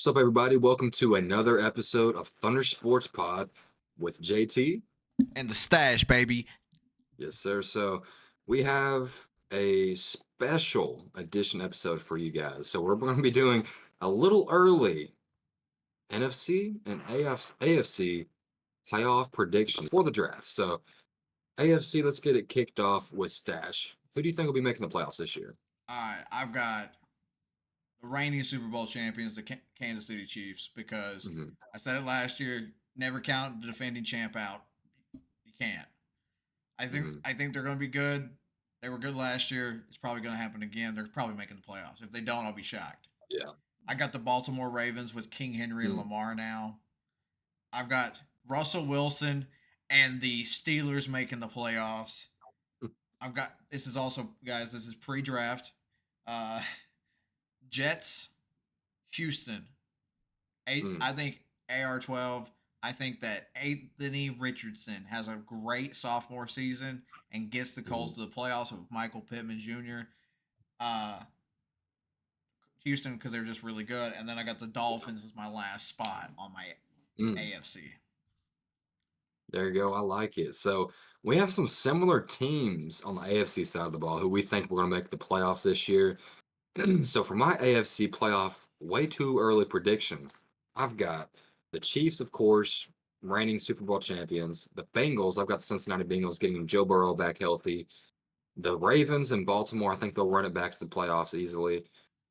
What's up, everybody? Welcome to another episode of Thunder Sports Pod with JT. And the stash, baby. Yes, sir. So we have a special edition episode for you guys. So we're going to be doing a little early NFC and AFC playoff predictions for the draft. So AFC, let's get it kicked off with Stache. Who do you think will be making the playoffs this year? All right, I've got the reigning Super Bowl champions, the Kansas City Chiefs, because Hmm. I said it last year. Never count the defending champ out. You can't. I think Hmm. I think they're going to be good. They were good last year. It's probably going to happen again. They're probably making the playoffs. If they don't, I'll be shocked. Yeah. I got the Baltimore Ravens with King Henry and Mm. Lamar now. I've got Russell Wilson and the Steelers making the playoffs. I've got this is also guys. This is pre-draft. Uh, Jets, Houston. Mm. I think AR-12. I think that Anthony Richardson has a great sophomore season and gets the Colts Mm. to the playoffs with Michael Pittman Jr. Uh, Houston because they're just really good, and then I got the Dolphins as my last spot on my Mm. AFC. There you go. I like it. So we have some similar teams on the AFC side of the ball who we think we're going to make the playoffs this year. So for my AFC playoff, way too early prediction, I've got the Chiefs, of course, reigning Super Bowl champions. The Bengals, I've got the Cincinnati Bengals getting Joe Burrow back healthy. The Ravens and Baltimore, I think they'll run it back to the playoffs easily.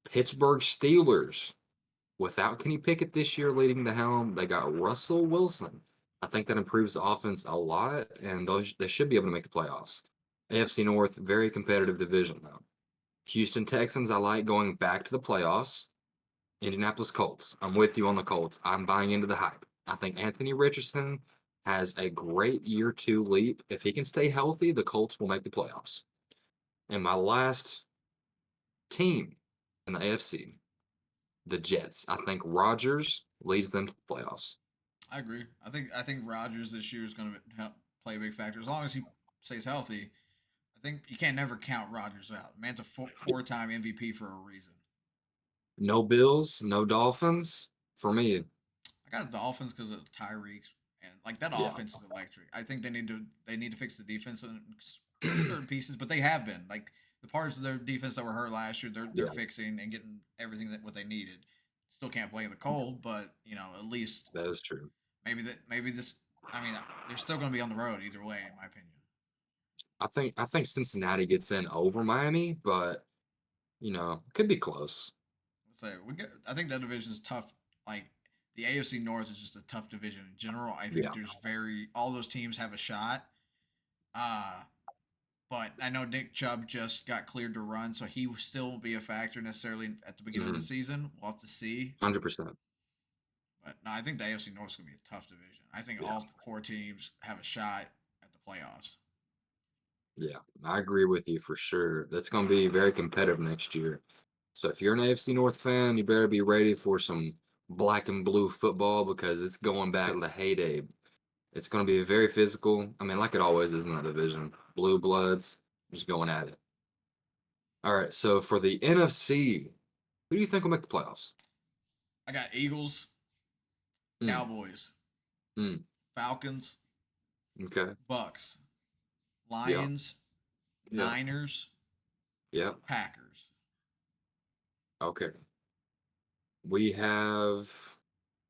Pittsburgh Steelers, without Kenny Pickett this year leading the helm, they got Russell Wilson. I think that improves the offense a lot, and they should be able to make the playoffs. AFC North, very competitive division, though. Houston Texans, I like going back to the playoffs. Indianapolis Colts, I'm with you on the Colts. I'm buying into the hype. I think Anthony Richardson has a great year two leap. If he can stay healthy, the Colts will make the playoffs. And my last team in the AFC, the Jets. I think Rodgers leads them to the playoffs. I agree. I think Rodgers this year is going to play a big factor as long as he stays healthy. I think you can't never count Rodgers out. Man's a four-time MVP for a reason. No Bills, no Dolphins. For me, I got the Dolphins because of Tyreek and like that yeah. offense is electric. I think they need to fix the defense in certain pieces, but they have been like the parts of their defense that were hurt last year. They're Yeah, fixing and getting everything that what they needed. Still can't play in the cold, but at least that is true. maybe this. I mean, they're still going to be on the road either way, in my opinion. I think Cincinnati gets in over Miami, but could be close. So I think that division is tough. Like the AFC North is just a tough division in general. I think Yeah. there's all those teams have a shot. Uh but I know Nick Chubb just got cleared to run, so he still won't be a factor necessarily at the beginning of the Mm-hmm. season. We'll have to see. 100%. But no, I think the AFC North is going to be a tough division. I think Yeah. all four teams have a shot at the playoffs. Yeah. I agree with you for sure. That's going to be very competitive next year. So if you're an AFC North fan, you better be ready for some black and blue football because it's going back to the heyday. It's going to be very physical. I mean, like it always is in that division. Blue bloods just going at it. All right. So for the NFC, who do you think will make the playoffs? I got Eagles, Mm, Cowboys, mm, Falcons, okay. Bucks, Yeah. Lions, Yeah. Niners, Yeah. Packers. Okay. We have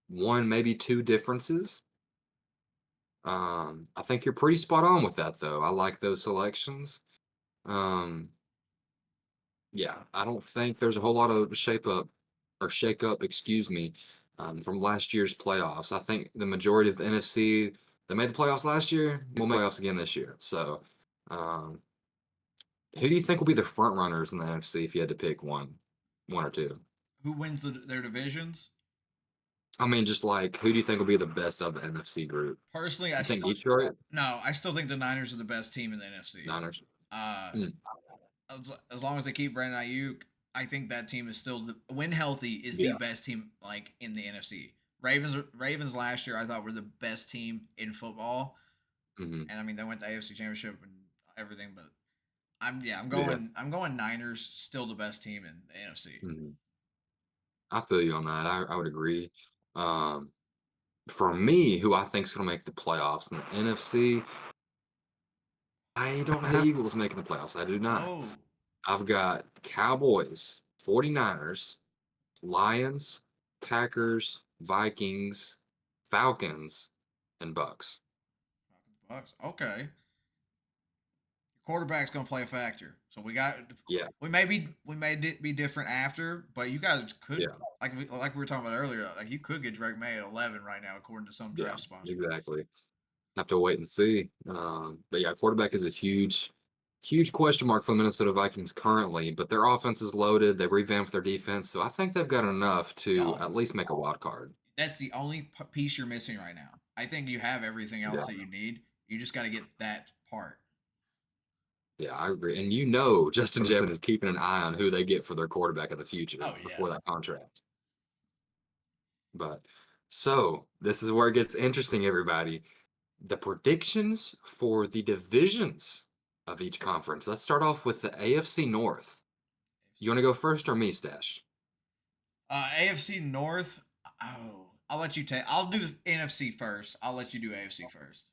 one, maybe two differences. I think you're pretty spot on with that, though. I like those selections. Um, yeah, I don't think there's a whole lot of shape up or shake up, excuse me, from last year's playoffs. I think the majority of the NFC that made the playoffs last year will make playoffs again this year. So, um, who do you think will be the front runners in the NFC if you had to pick one or two? Who wins their divisions? I mean, just like who do you think will be the best of the NFC group? Personally, You think Detroit, no, I still think the Niners are the best team in the NFC. Niners? Uh, Mm, as long as they keep Brandon Ayuk, I think that team is still when healthy is the yeah. best team like in the NFC. Ravens last year I thought were the best team in football, Hmm. and I mean they went to AFC Championship and everything. But I'm Yeah. going Niners still the best team in the NFC. Hmm. I feel you on that. I would agree. Um, for me, who I think is going to make the playoffs in the NFC, I don't have the Eagles making the playoffs. I do not. Oh, I've got Cowboys, 49ers, Lions, Packers, Vikings, Falcons, and Bucks. Bucks. Okay, quarterback's gonna play a factor. So Yeah, we may be different after, but you guys could yeah, like we were talking about earlier. Like you could get Drake May at 11 right now, according to some yeah, draft sponsors. exactly. Have to wait and see. But yeah, quarterback is a huge question mark for the Minnesota Vikings currently. But their offense is loaded. They revamped their defense, so I think they've got enough to Y'all, at least make a wild card. that's the only piece you're missing right now. I think you have everything Yeah, else that you need. You just got to get that part. yeah, I agree. And you know, Justin Jefferson is keeping an eye on who they get for their quarterback of the future Oh yeah. before that contract. But so this is where it gets interesting, everybody. The predictions for the divisions of each conference. Let's start off with the AFC North. You want to go first or me, Stash? AFC North. Oh, I'll let you take. I'll do NFC first. I'll let you do AFC first.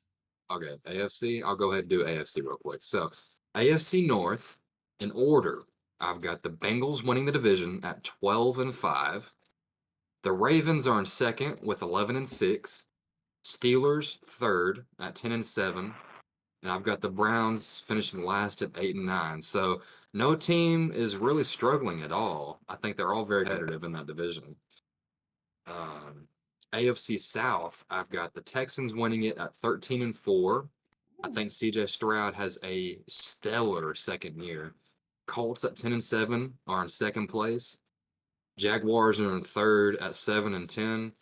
Okay, AFC. I'll go ahead and do AFC real quick. So, AFC North, in order, I've got the Bengals winning the division at 12 and 5. The Ravens are in second with 11 and 6. Steelers third at 10 and 7. And I've got the Browns finishing last at 8 and 9. So, no team is really struggling at all. I think they're all very competitive in that division. Um, AFC South, I've got the Texans winning it at 13 and 4. I Ooh. think CJ Stroud has a stellar second year. Colts at 10 and 7 are in second place. Jaguars are in third at 7 and 10,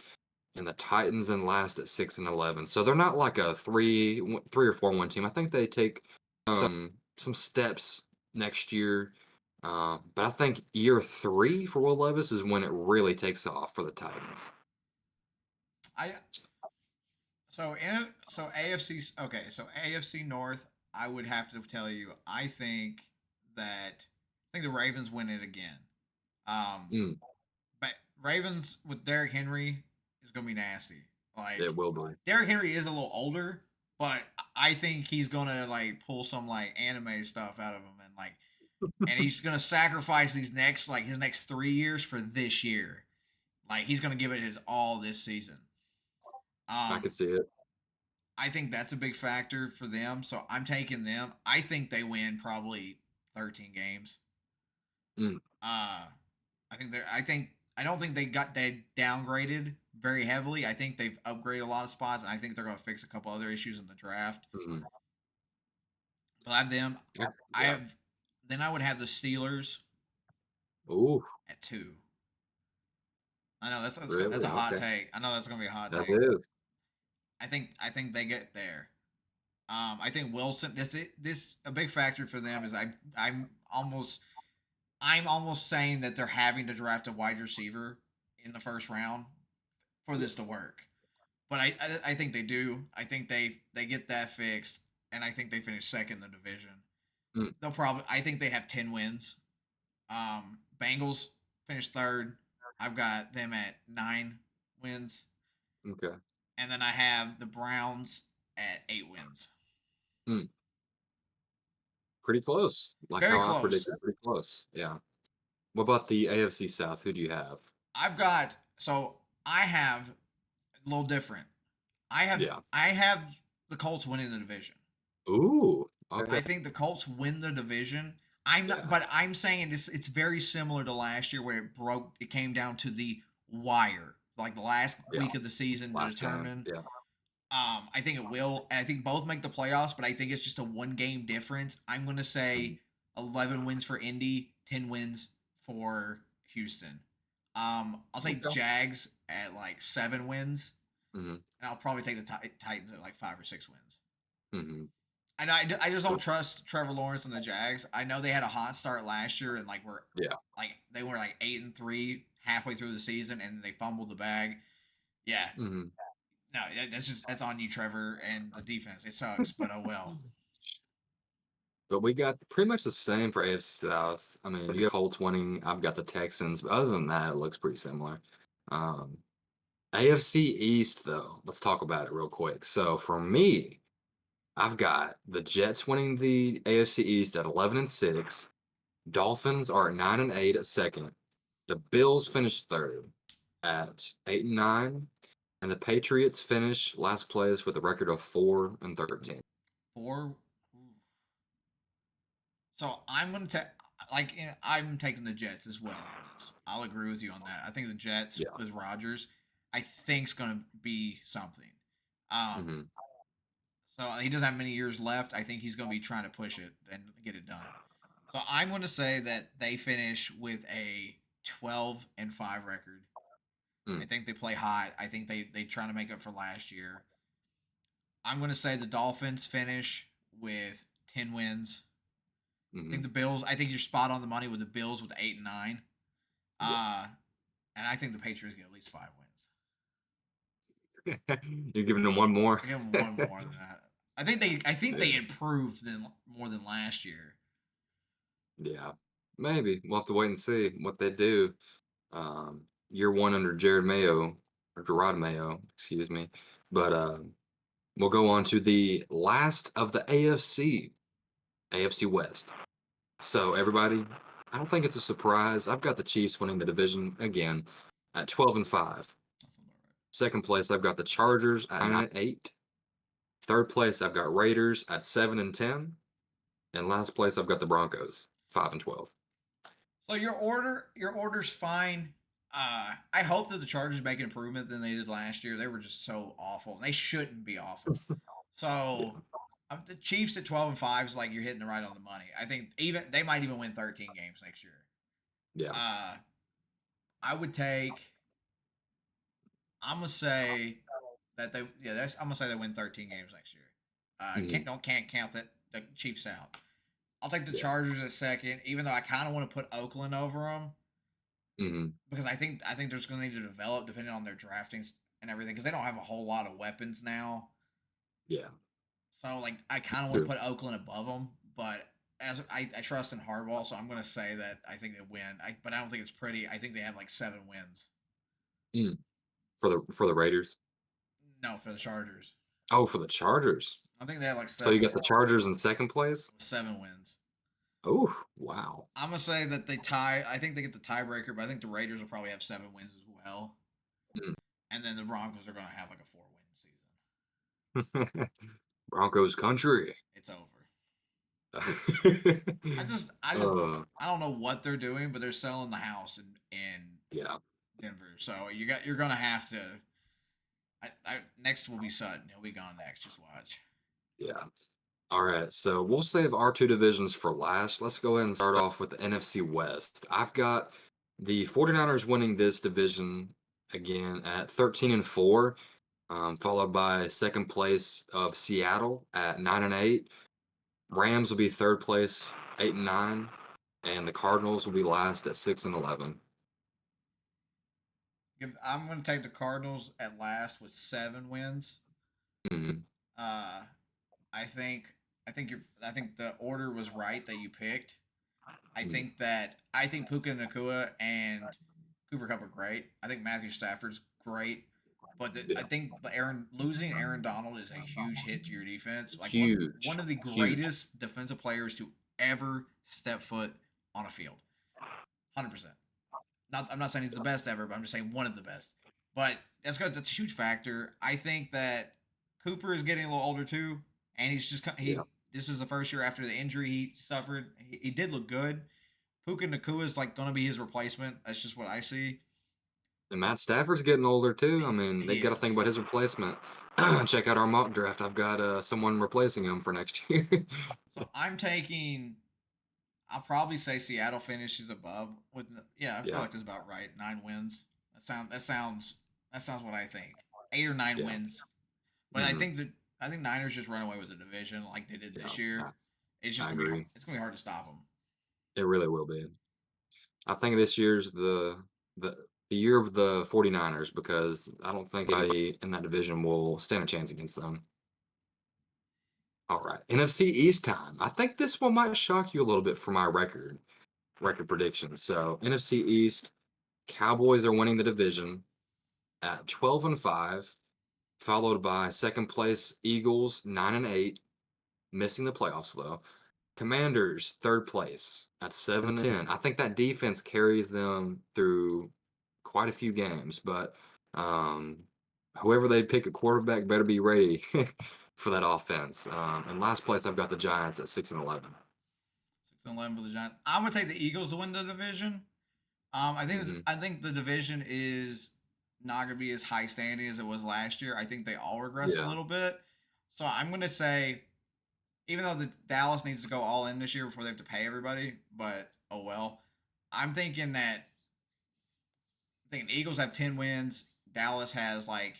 and the Titans in last at 6 and 11. So they're not like a three or four win team. I think they take some steps next year. But I think year 3 for Will Levis is when it really takes off for the Titans. I so AFC. Okay, so AFC North. I would have to tell you. I think the Ravens win it again. Um, Mm, but Ravens with Derrick Henry is gonna be nasty. Like it will be. Derrick Henry is a little older, but I think he's gonna like pull some like anime stuff out of him and he's gonna sacrifice his next 3 years for this year. Like he's gonna give it his all this season. I Um, could see it. I think that's a big factor for them. So I'm taking them. I think they win probably 13 games. Mm, Uh, I don't think they downgraded very heavily. I think they've upgraded a lot of spots, and I think they're going to fix a couple other issues in the draft. mm, But I have them. I yeah. have. Then I would have the Steelers Ooh, at 2. I know that's really? a hot Okay. take. I know that's going to be a hot That take. is. I think they get there. I think Wilson. This a big factor for them is I'm almost saying that they're having to draft a wide receiver in the first round for Yeah. this to work. But I think they do. I think they get that fixed, and I think they finish second in the division. Mm, They'll probably. I think they have 10 wins. Bengals finish third. I've got them at 9 wins, okay. and then I have the Browns at 8 wins. Mm, pretty close. Like Very how I close. predicted. Pretty close. Yeah. What about the AFC South? Who do you have? I've got so I have a little different. Yeah. I have the Colts winning the division. Ooh. I Okay. think the Colts win the division. I'm not, Yeah. but I'm saying it's very similar to last year where it broke. It came down to the wire, like the last Yeah. week of the season to Last game. determine. Yeah. I think it will, and I think both make the playoffs, but I think it's just a 1 game difference. I'm going to Mm, say 11 wins for Indy, 10 wins for Houston. I'll say okay. Jags at like 7 wins, Mm-hmm. and I'll probably take the Titans at like 5 or 6 wins. Mm-hmm. And I just don't trust Trevor Lawrence and the Jags. I know they had a hot start last year and Yeah. they were like 8-3 halfway through the season and they fumbled the bag. Yeah, Mm-hmm. no, that's on you, Trevor, and the defense. It sucks, but oh well. But we got pretty much the same for AFC South. I mean, you have Colts winning. I've got the Texans, but other than that, it looks pretty similar. Um, AFC East, though, let's talk about it real quick. So for me, I've got the Jets winning the AFC East at 11-6. Dolphins are at 9-8 at second. The Bills finished third at 8-9, and the Patriots finish last place with a record of 4-13. Four. So I'm gonna take I'm taking the Jets as well on this. I'll agree with you on that. I think the Jets Yeah. with Rodgers, I think's gonna be something. Um, Hmm. so he doesn't have many years left. I think he's gonna be trying to push it and get it done. So I'm gonna say that they finish with a 12-5 record. I Mm. think they play hot. I think they trying to make up for last year. I'm gonna say the Dolphins finish with 10 wins. I think Hmm. the Bills. I think you're spot on the money with the Bills with 8 and 9. Yeah. Uh, and I think the Patriots get at least 5 wins. You're giving them one more? I give them one more than that. I think they Yeah. improved more than last year. Yeah. Maybe. We'll have to wait and see what they do. Year one under Jared Mayo, or Gerard Mayo, excuse me. But we'll go on to the last of the AFC West. So everybody, I don't think it's a surprise. I've got the Chiefs winning the division again at 12-5. That's about right. Second place, I've got the Chargers at 9-8. Third place, I've got Raiders at 7-10. And last place, I've got the Broncos, 5-12. So your order's fine. I hope that the Chargers make an improvement than they did last year. They were just so awful. They shouldn't be awful. Yeah. So the Chiefs at 12-5 is like you're hitting the right on the money. I think even they might even win 13 games next year. Yeah. Uh, I would take. I'm gonna say that they yeah. I'm gonna say they win 13 games next year. Hmm. Can't count that the Chiefs out. I'll take the Yeah. Chargers at second, even though I kind of want to put Oakland over them Hmm. because I think they're just gonna need to develop depending on their drafting and everything because they don't have a whole lot of weapons now. Yeah. So like I kind of want to True. put Oakland above them, but as I trust in Hardball, so I'm gonna say that I think they win. But I don't think it's pretty. I think they have like 7 wins. Mm. For the Raiders. No, for the Chargers, Oh, for the Chargers. I think they have like So you seven got the Chargers in second place? 7 wins. Oh, wow. I'm gonna say that they tie. I think they get the tiebreaker, but I think the Raiders will probably have 7 wins as well, Mm. and then the Broncos are gonna have like a 4-win season. Broncos country. It's over. uh, I just I don't know what they're doing, but they're selling the house in yeah, Denver. So you're gonna have to. Next will be Sutton. He'll be gone next. Just watch. yeah. All right, so we'll save our two divisions for last. Let's go ahead and start off with the NFC West. I've got the 49ers winning this division again at 13-4, followed by second place of Seattle at 9-8. Rams will be third place, 8-9, and the Cardinals will be last at 6-11. I'm gonna take the Cardinals at last with 7 wins. Mhm. Uh, I think I think the order was right that you picked. Mhm. I think Puka Nakua and Cooper Cup are great. I think Matthew Stafford's great, but I Yeah, think the Aaron losing Aaron Donald is a huge hit to your defense. Like huge, one of the huge. greatest defensive players to ever step foot on a field. 100%. Not I'm not saying he's the best ever, but I'm just saying one of the best. But that's a huge factor. I think that Cooper is getting a little older too, and Yeah, this is the first year after the injury he suffered. He did look good. Puka Nakua is like going to be his replacement. That's just what I see. and Matt Stafford's getting older too. I mean, they He got to think is. about his replacement. Check out our mock draft. I've got someone replacing him for next year. So I'm taking. I'll probably say Seattle finishes above with. Yeah, I feel Yeah. like that's about right. 9 wins. That sounds what I think. 8 or 9 Yeah. wins. But Hmm. I think Niners just run away with the division like they did Yeah. this year. It's just I gonna be hard. agree. It's gonna be hard to stop them. It really will be. I think this year's the the year of the 49ers because I don't think anybody in that division will stand a chance against them. All right. NFC East time. I think this one might shock you a little bit for my record predictions. So NFC East, Cowboys are winning the division at 12-5, followed by second place Eagles 9-8, missing the playoffs though. Commanders third place at 7-10. I think that defense carries them through quite a few games, but um, whoever they pick a quarterback better be ready for that offense. And last place, I've got the Giants at 6-11. 6-11 for the Giants. I'm gonna take the Eagles to win the division. I think Mm-hmm. I think the division is not gonna be as high standing as it was last year. I think they all regress a Yeah, little bit. So I'm gonna say, even though the Dallas needs to go all in this year before they have to pay everybody, but oh well. I'm thinking that Eagles have 10 wins. Dallas has like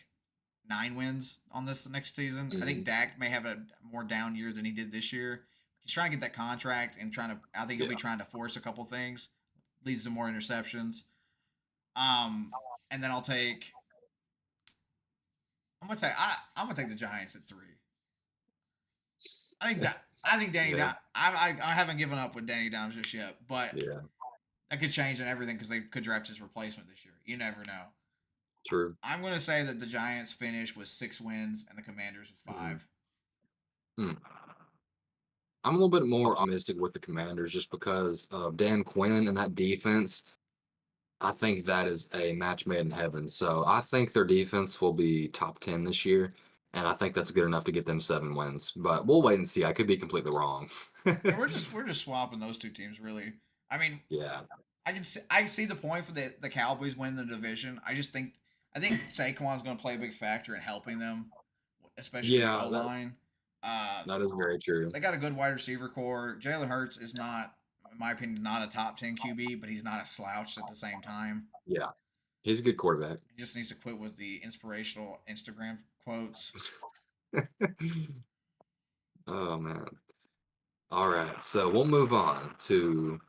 9 wins on this next season. I hmm think Dak may have a more down year than he did this year. He's trying to get that contract and trying to. I think he'll be yeah. trying to force a couple things, leads to more interceptions. Um, and then I'll take. I'm gonna take the Giants at 3. I think that. I think Danny. Yeah, I haven't given up with Danny Dimes just yet, but yeah, that could change and everything because they could draft his replacement this year. You never know. true. I'm going to say that the Giants finish with 6 wins and the Commanders with hmm 5. Hmm. I'm a little bit more optimistic with the Commanders just because of Dan Quinn and that defense. I think that is a match made in heaven. So I think their defense will be top 10 this year, and I think that's good enough to get them 7 wins. But we'll wait and see. I could be completely wrong. And we're just swapping those two teams really. I mean, Yeah, I see the point for the Cowboys win the division. I think Saquon's going to play a big factor in helping them, especially with the yeah, O line. Uh, that is very true. they got a good wide receiver core. Jalen Hurts is not, in my opinion, not a top 10 QB, but he's not a slouch at the same time. Yeah, he's a good quarterback. He just needs to quit with the inspirational Instagram quotes. Oh man. All right, so we'll move on to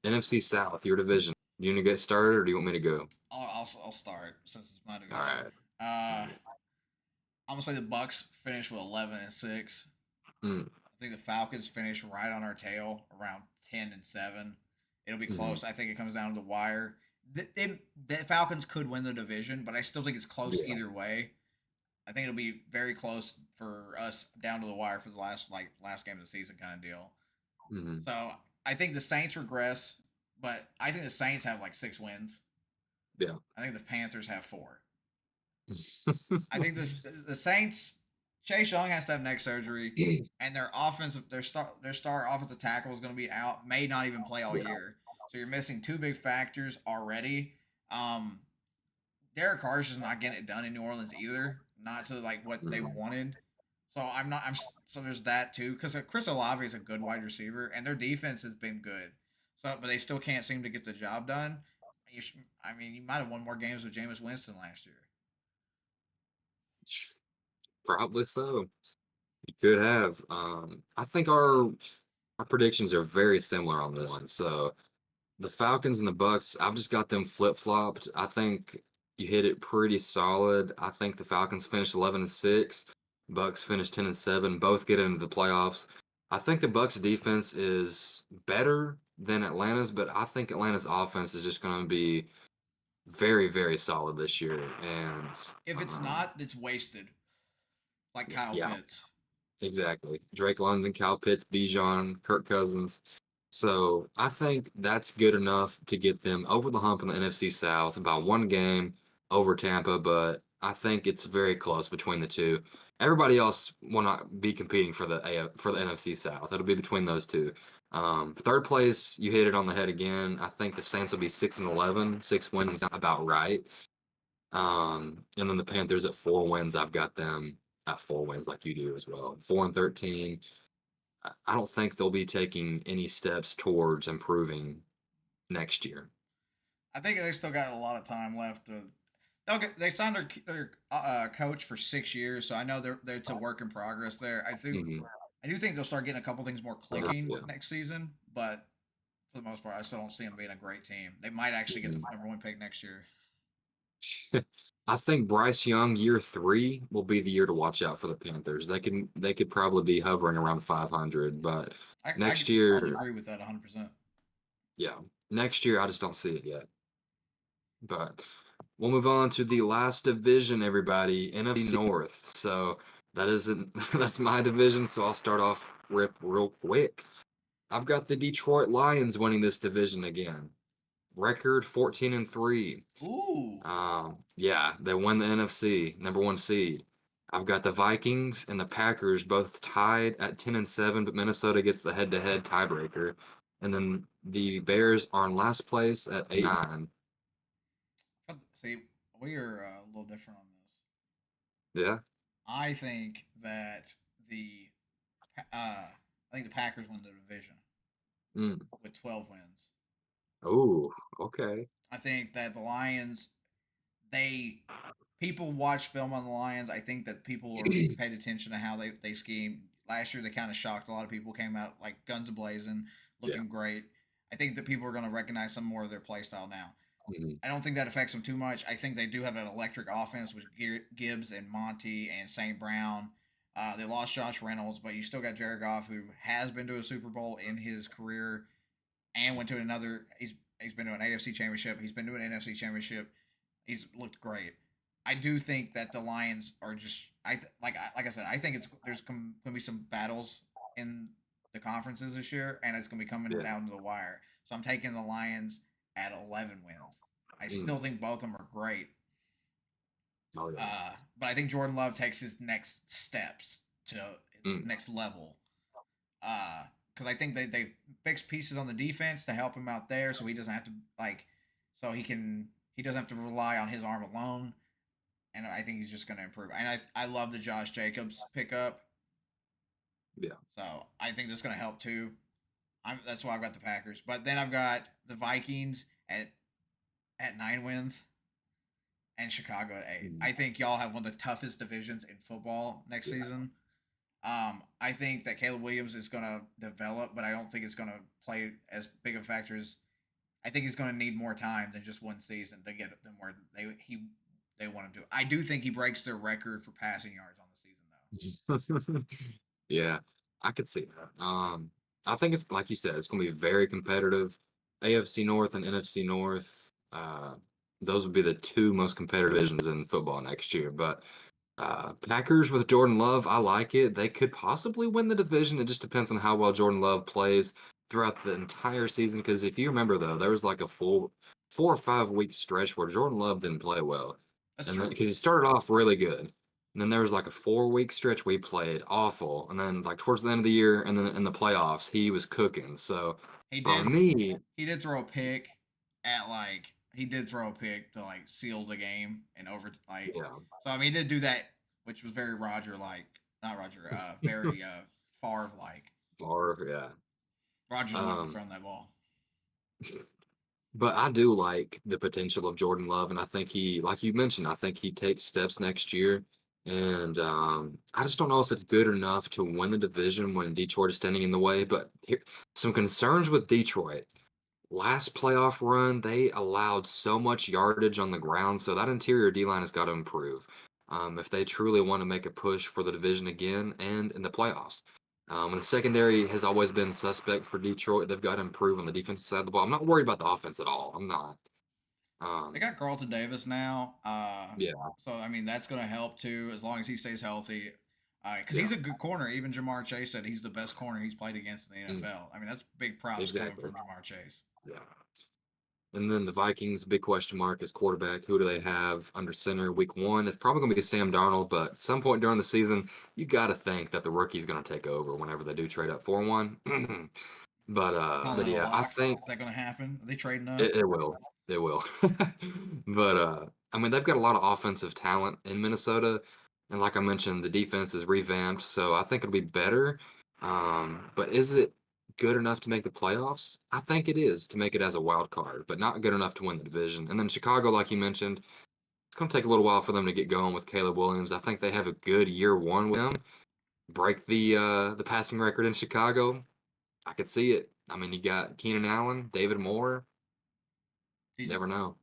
NFC South, your division. You want to get started, or do you want me to go? I'll start since it's my All division. right. Uh, I'm gonna say the Bucks finish with 11-6. Mm, I think the Falcons finish right on our tail, around 10-7. It'll be hmm close. I think it comes down to the wire. The Falcons could win the division, but I still think it's close Yeah. either way. I think it'll be very close for us down to the wire for the last game of the season kind of deal. hmm So I think the Saints regress, but I think the Saints have like 6 wins. Yeah. I think the Panthers have 4. I think the Saints. Chase Young has to have neck surgery, and their star offensive tackle is going to be out. May not even play all Yeah. year. So you're missing two big factors already. Um, Derek Carr's just not getting it done in New Orleans either. Not to like what they Mhm. wanted. So I'm not. So there's that too. Because Chris Olave is a good wide receiver, and their defense has been good. So, but they still can't seem to get the job done. I mean, you might have won more games with Jameis Winston last year. Probably so. You could have. I think our predictions are very similar on this one. So the Falcons and the Bucks, I've just got them flip-flopped. I think you hit it pretty solid. I think the Falcons finished 11-6, Bucks finished 10-7, both get into the playoffs. I think the Bucks defense is better than Atlanta's, but I think Atlanta's offense is just going to be very, very solid this year. And If it's not, it's wasted. Like Kyle yeah, Pitts. exactly. Drake London, Cal Pitts, Bijan, Kirk Cousins. So I think that's good enough to get them over the hump in the NFC South by one game over Tampa, but I think it's very close between the two. Everybody else will not be competing for for the NFC South. It'll be between those two. Third place, you hit it on the head again. I think the Saints will be 6-11. 6 wins about right. And then the Panthers at 4 wins. I've got them at 4 wins like you do as well. 4-13. I don't think they'll be taking any steps towards improving next year. I think they still got a lot of time left. They signed their coach for 6 years, so I know it's a work in progress there. Hmm I do think they'll start getting a couple things more clicking Yeah. next season, but for the most part, I still don't see them being a great team. They might actually get the Mhm. number one pick next year. I think Bryce Young year 3 will be the year to watch out for the Panthers. They could probably be hovering around 500, but I next could probably year, agree with that 100%. yeah, next year I just don't see it yet. But we'll move on to the last division, everybody, NFC North. So that isn't that's my division, so I'll start off rip real quick. I've got the Detroit Lions winning this division again. Record 14-3. Ooh. Yeah, they won the NFC, number one seed. I've got the Vikings and the Packers both tied at 10-7, but Minnesota gets the head-to-head tiebreaker. And then the Bears are in last place at 8-9. See, we are a little different on this. Yeah. I think that the I think the Packers win the division Mm. with 12 wins. Oh, okay. I think that the Lions, they people watch film on the Lions. I think that people are paid attention to how they scheme. Last year, they kind of shocked a lot of people. Came out like guns ablazing, Yeah. looking great. I think that people are going to recognize some more of their play style now. Mhm. I don't think that affects them too much. I think they do have an electric offense with Gibbs and Monty and St. Brown. They lost Josh Reynolds, but you still got Jared Goff, who has been to a Super Bowl in his career and went to another. He's been to an AFC Championship. He's been to an NFC Championship. He's looked great. I do think that the Lions are just like I said. I think there's going to be some battles in the conferences this year, and it's going to be coming Yeah. down to the wire. So I'm taking the Lions at 11 wins. I Mm. still think both of them are great, Oh yeah. but I think Jordan Love takes his next steps to his Mm. next level. Because I think they fixed pieces on the defense to help him out there, so he doesn't have to so he doesn't have to rely on his arm alone. And I think he's just going to improve. And I love the Josh Jacobs pickup, Yeah. so I think that's going to help too. That's why I've got the Packers, but then I've got the Vikings at 9 wins and Chicago at 8. Mm. I think y'all have one of the toughest divisions in football next Yeah. season. I think that Caleb Williams is going to develop, but I don't think it's going to play as big of a factor as I think he's going to need more time than just one season to get them where they want him to. I do think he breaks their record for passing yards on the season, though. Yeah, I could see that. I think it's like you said, it's going to be very competitive. AFC North and NFC North, those would be the two most competitive divisions in football next year. But Packers with Jordan Love, I like it. They could possibly win the division. It just depends on how well Jordan Love plays throughout the entire season. Because if you remember, though, there was like a full 4 or 5 week stretch where Jordan Love didn't play well, That's and then true. because he started off really good, and then there was like a 4 week stretch where he played awful, and then like towards the end of the year, and then in the playoffs, he was cooking. So He for did me, he did throw a pick he did throw a pick to like seal the game and over yeah, so I mean he did do that, which was very Roger like, not Roger, very Favre like. or yeah. Rogers wouldn't have Um, thrown that ball. But I do like the potential of Jordan Love, and I think he, like you mentioned, I think he takes steps next year. And I just don't know if it's good enough to win the division when Detroit is standing in the way. But here, some concerns with Detroit. Last playoff run, they allowed so much yardage on the ground, so that interior D line has got to improve if they truly want to make a push for the division again and in the playoffs. And the secondary has always been suspect for Detroit. They've got to improve on the defensive side of the ball. I'm not worried about the offense at all. I'm not. They Um, got Carlton Davis now, yeah, so I mean that's going to help too as long as he stays healthy. Because yeah, he's a good corner. Even Jamar Chase said he's the best corner he's played against in the mm, NFL. I mean that's big props coming exactly. from Jamar Chase. Yeah. And then the Vikings, big question mark is quarterback. Who do they have under center week 1? It's probably going to be Sam Darnold, but at some point during the season, you got to think that the rookie's going to take over whenever they do trade up 4-1. Calling But it a yeah, I lock. think Is that going to happen? Are they trading up? it will. It will. But I mean, they've got a lot of offensive talent in Minnesota, and like I mentioned, the defense is revamped, so I think it'll be better. But is it good enough to make the playoffs? I think it is to make it as a wild card, but not good enough to win the division. And then Chicago, like you mentioned, it's going to take a little while for them to get going with Caleb Williams. I think they have a good year 1 with him. Break the passing record in Chicago. I could see it. I mean, you got Keenan Allen, David Moore. DJ Never know.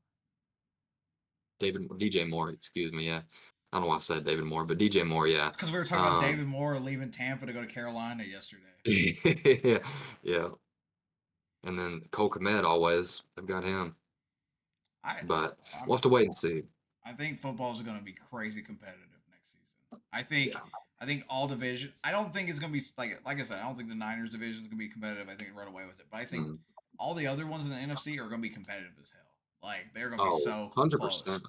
DJ Moore, excuse me. Yeah, I don't know why I said David Moore, but DJ Moore. Yeah. It's because we were talking about Um, David Moore leaving Tampa to go to Carolina yesterday. yeah, yeah. And then Cole Kmet always. I've got him, I, but I'm, we'll have to wait and see. I think footballs are going to be crazy competitive next season. Yeah. I think all division. I don't think it's going to be like I said. I don't think the Niners division is going to be competitive. I think run away with it. But I think Mm. all the other ones in the NFC are going to be competitive as hell. Like they're going to be Oh, so 100%. close.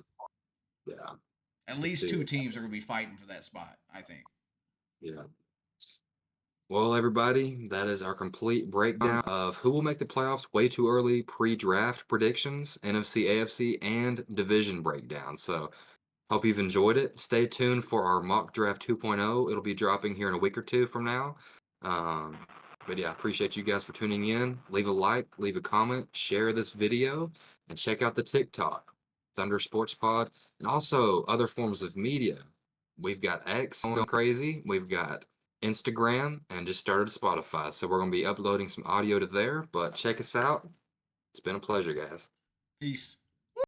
Yeah, At let's least see two it. teams are going to be fighting for that spot. I think. Yeah. Well, everybody, that is our complete breakdown of who will make the playoffs way too early, pre-draft predictions, NFC, AFC, and division breakdown. So hope you've enjoyed it. Stay tuned for our mock draft 2.0. It'll be dropping here in a week or two from now. Um, but yeah, appreciate you guys for tuning in. Leave a like, leave a comment, share this video, and check out the TikTok, Thunder Sports Pod, and also other forms of media. We've got X going crazy. We've got Instagram and just started Spotify. So we're going to be uploading some audio to there, but check us out. It's been a pleasure, guys. Peace.